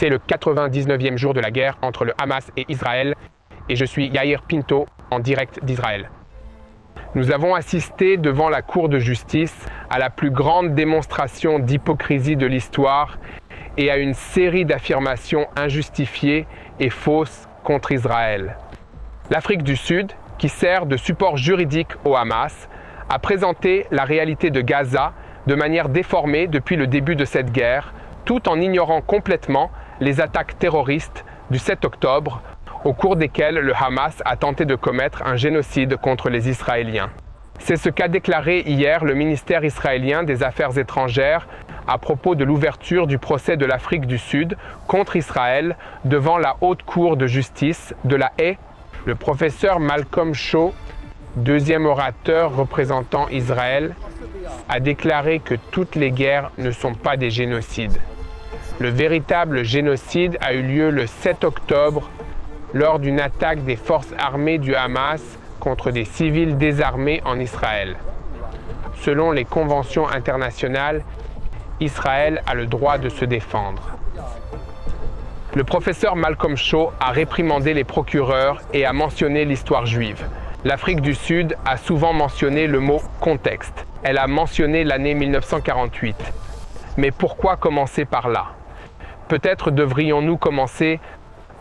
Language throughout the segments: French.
C'est le 99e jour de la guerre entre le Hamas et Israël et je suis Yair Pinto en direct d'Israël. Nous avons assisté devant la Cour de justice à la plus grande démonstration d'hypocrisie de l'histoire et à une série d'affirmations injustifiées et fausses contre Israël. L'Afrique du Sud, qui sert de support juridique au Hamas, a présenté la réalité de Gaza de manière déformée depuis le début de cette guerre, tout en ignorant complètement les attaques terroristes du 7 octobre, au cours desquelles le Hamas a tenté de commettre un génocide contre les Israéliens. C'est ce qu'a déclaré hier le ministère israélien des Affaires étrangères à propos de l'ouverture du procès de l'Afrique du Sud contre Israël devant la Haute Cour de justice de La Haye. Le professeur Malcolm Shaw, deuxième orateur représentant Israël, a déclaré que toutes les guerres ne sont pas des génocides. Le véritable génocide a eu lieu le 7 octobre lors d'une attaque des forces armées du Hamas contre des civils désarmés en Israël. Selon les conventions internationales, Israël a le droit de se défendre. Le professeur Malcolm Shaw a réprimandé les procureurs et a mentionné l'histoire juive. L'Afrique du Sud a souvent mentionné le mot « contexte ». Elle a mentionné l'année 1948. Mais pourquoi commencer par là? Peut-être devrions-nous commencer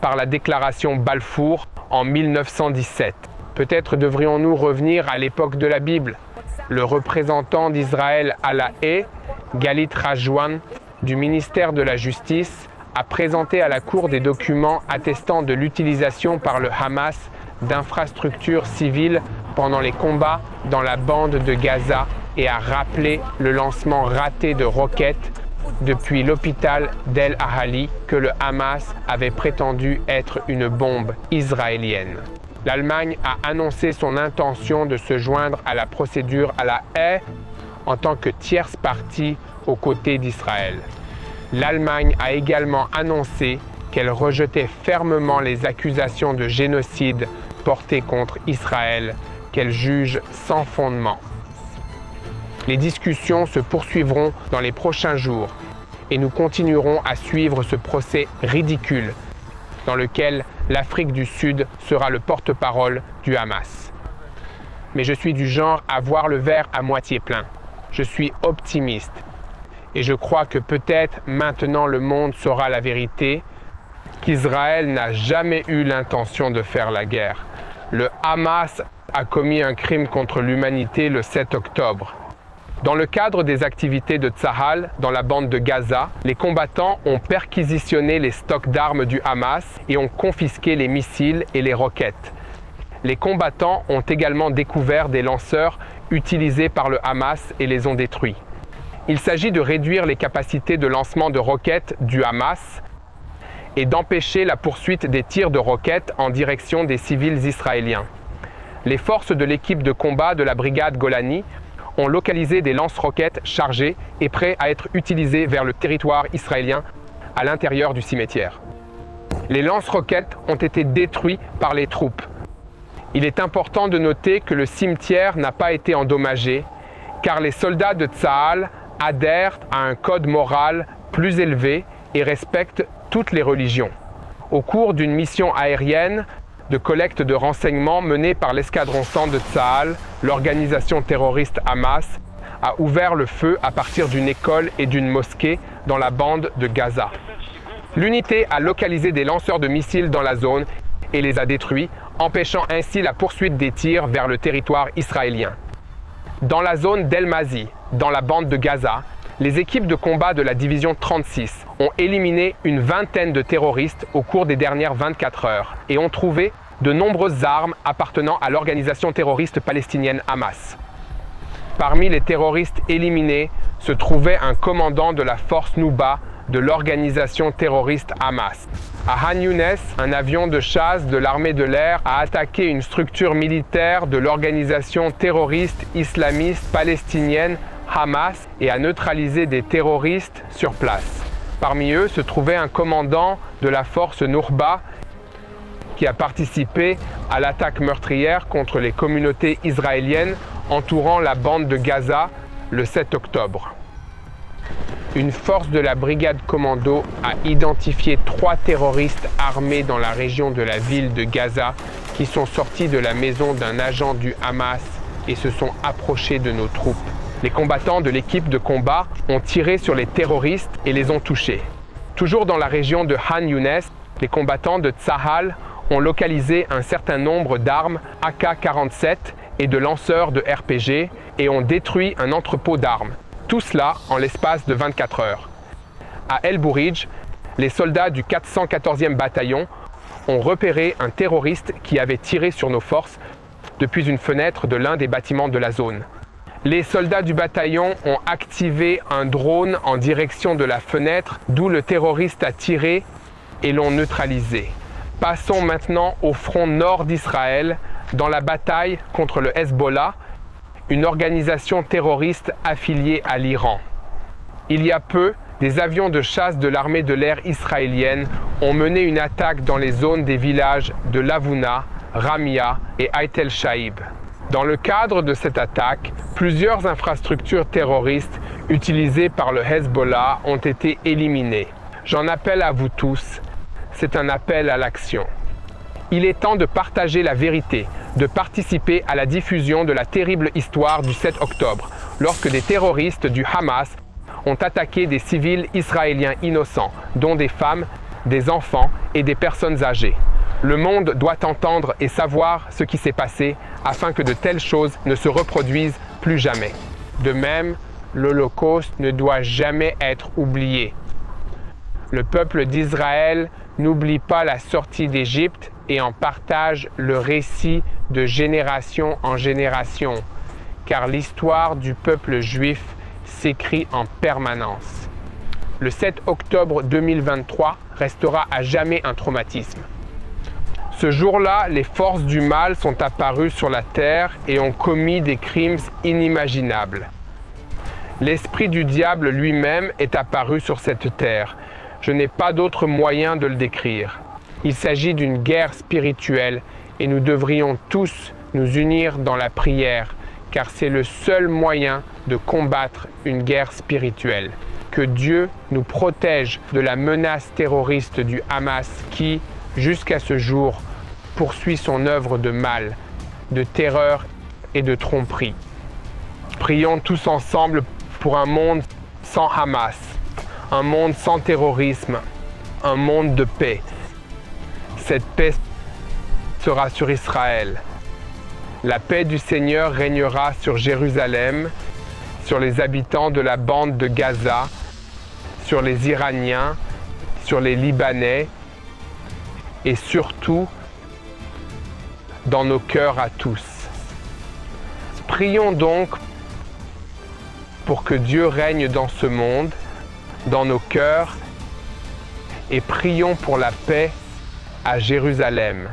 par la déclaration Balfour en 1917. Peut-être devrions-nous revenir à l'époque de la Bible. Le représentant d'Israël à La Haye, Galit Rajwan, du ministère de la Justice, a présenté à la Cour des documents attestant de l'utilisation par le Hamas d'infrastructures civiles pendant les combats dans la bande de Gaza et a rappelé le lancement raté de roquettes depuis l'hôpital d'El Ahali que le Hamas avait prétendu être une bombe israélienne. L'Allemagne a annoncé son intention de se joindre à la procédure à La Haye en tant que tierce partie aux côtés d'Israël. L'Allemagne a également annoncé qu'elle rejetait fermement les accusations de génocide portées contre Israël, qu'elle juge sans fondement. Les discussions se poursuivront dans les prochains jours et nous continuerons à suivre ce procès ridicule dans lequel l'Afrique du Sud sera le porte-parole du Hamas. Mais je suis du genre à voir le verre à moitié plein. Je suis optimiste et je crois que peut-être maintenant le monde saura la vérité, qu'Israël n'a jamais eu l'intention de faire la guerre. Le Hamas a commis un crime contre l'humanité le 7 octobre. Dans le cadre des activités de Tsahal dans la bande de Gaza, les combattants ont perquisitionné les stocks d'armes du Hamas et ont confisqué les missiles et les roquettes. Les combattants ont également découvert des lanceurs utilisés par le Hamas et les ont détruits. Il s'agit de réduire les capacités de lancement de roquettes du Hamas et d'empêcher la poursuite des tirs de roquettes en direction des civils israéliens. Les forces de l'équipe de combat de la brigade Golani ont localisé des lance-roquettes chargés et prêts à être utilisés vers le territoire israélien à l'intérieur du cimetière. Les lance-roquettes ont été détruits par les troupes. Il est important de noter que le cimetière n'a pas été endommagé car les soldats de Tsahal adhèrent à un code moral plus élevé et respectent toutes les religions. Au cours d'une mission aérienne de collecte de renseignements menée par l'escadron 100 de Tsahal, l'organisation terroriste Hamas a ouvert le feu à partir d'une école et d'une mosquée dans la bande de Gaza. L'unité a localisé des lanceurs de missiles dans la zone et les a détruits, empêchant ainsi la poursuite des tirs vers le territoire israélien. Dans la zone d'El Mazi, dans la bande de Gaza, les équipes de combat de la division 36 ont éliminé une vingtaine de terroristes au cours des dernières 24 heures et ont trouvé de nombreuses armes appartenant à l'organisation terroriste palestinienne Hamas. Parmi les terroristes éliminés se trouvait un commandant de la force Nouba de l'organisation terroriste Hamas. À Han Younes, un avion de chasse de l'armée de l'air a attaqué une structure militaire de l'organisation terroriste islamiste palestinienne Hamas et a neutralisé des terroristes sur place. Parmi eux se trouvait un commandant de la force Nourba qui a participé à l'attaque meurtrière contre les communautés israéliennes entourant la bande de Gaza le 7 octobre. une force de la brigade commando a identifié 3 terroristes armés dans la région de la ville de Gaza qui sont sortis de la maison d'un agent du Hamas et se sont approchés de nos troupes. Les combattants de l'équipe de combat ont tiré sur les terroristes et les ont touchés. Toujours dans la région de Han Younes, les combattants de Tsahal ont localisé un certain nombre d'armes AK-47 et de lanceurs de RPG et ont détruit un entrepôt d'armes. Tout cela en l'espace de 24 heures. À El Bourij, les soldats du 414e bataillon ont repéré un terroriste qui avait tiré sur nos forces depuis une fenêtre de l'un des bâtiments de la zone. Les soldats du bataillon ont activé un drone en direction de la fenêtre d'où le terroriste a tiré et l'ont neutralisé. Passons maintenant au front nord d'Israël, dans la bataille contre le Hezbollah, une organisation terroriste affiliée à l'Iran. Il y a peu, des avions de chasse de l'armée de l'air israélienne ont mené une attaque dans les zones des villages de Lavuna, Ramia et Ait el-Shaib. Dans le cadre de cette attaque, plusieurs infrastructures terroristes utilisées par le Hezbollah ont été éliminées. J'en appelle à vous tous, c'est un appel à l'action. Il est temps de partager la vérité, de participer à la diffusion de la terrible histoire du 7 octobre, lorsque des terroristes du Hamas ont attaqué des civils israéliens innocents, dont des femmes, des enfants et des personnes âgées. Le monde doit entendre et savoir ce qui s'est passé afin que de telles choses ne se reproduisent plus jamais. De même, l'Holocauste ne doit jamais être oublié. Le peuple d'Israël n'oublie pas la sortie d'Égypte et en partage le récit de génération en génération, car l'histoire du peuple juif s'écrit en permanence. Le 7 octobre 2023 restera à jamais un traumatisme. Ce jour-là, les forces du mal sont apparues sur la terre et ont commis des crimes inimaginables. L'esprit du diable lui-même est apparu sur cette terre. Je n'ai pas d'autre moyen de le décrire. Il s'agit d'une guerre spirituelle et nous devrions tous nous unir dans la prière, car c'est le seul moyen de combattre une guerre spirituelle. Que Dieu nous protège de la menace terroriste du Hamas qui, jusqu'à ce jour, poursuit son œuvre de mal, de terreur et de tromperie. Prions tous ensemble pour un monde sans Hamas, un monde sans terrorisme, un monde de paix. Cette paix sera sur Israël. La paix du Seigneur régnera sur Jérusalem, sur les habitants de la bande de Gaza, sur les Iraniens, sur les Libanais et surtout dans nos cœurs à tous. Prions donc pour que Dieu règne dans ce monde, dans nos cœurs, et prions pour la paix à Jérusalem.